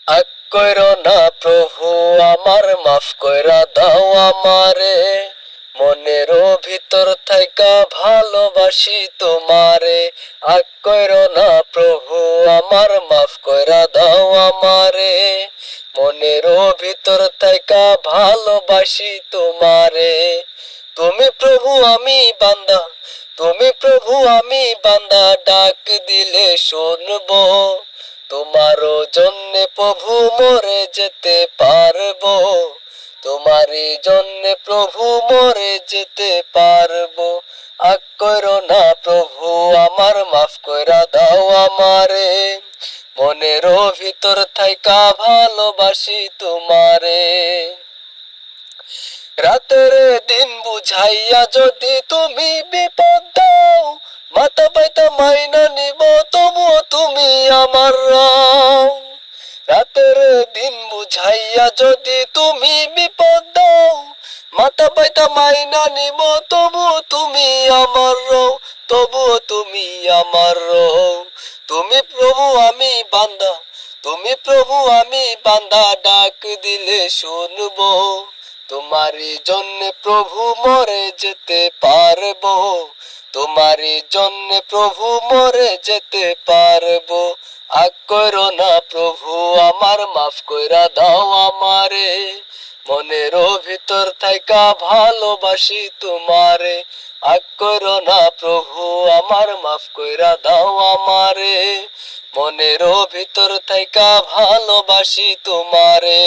আগ কইরো না প্রভু আমার, মাফ কইরা দাও আমারে। মনেরও ভিতর থাইকা ভালোবাসি তোমারে। আগ কইরো না প্রভু আমার, মাফ কইরা দাও আমারে। মনেরও ভিতর থাইকা ভালোবাসি তোমারে। তুমি প্রভু আমি বান্দা, তুমি প্রভু আমি বান্দা, ডাক দিলে শুনবো। তোমারও জন্যে প্রভু মরে যেতে পারবো। তোমারই জন্যে প্রভু মরে যেতে পারবো। আগ কইরো না প্রভু আমার, মাফ কইরা দাও আমারে। মনেরও ভিতর থাইকা ভালোবাসি তোমারে। রাতের দিন বুঝাইয়া যদি তুমি বিপদ দাও, মাথা পাইতা মাইনা নিব তবুও তুমি আমার রও। রাতের দিন বুঝাইয়া যদি তুমি বিপদ দাও, মাথা পাইতা মাইনা নিব তবুও তুমি আমার রও, তবুও তুমি আমার রও। তুমি প্রভু আমি বান্দা, তুমি প্রভু আমি বান্দা, ডাক দিলে শুনবো। তোমারই জন্যে প্রভু মরে যেতে পারবো। তোমারই জন্যে প্রভু মরে যেতে পারবো। আগ কইরো না প্রভু আমার, মাফ কইরা দাও আমারে। মনেরও ভিতর থাইকা ভালোবাসি তোমারে। আগ কইরো না প্রভু আমার, মাফ কইরা দাও আমারে। মনেরও ভিতর থাইকা ভালোবাসি তোমারে।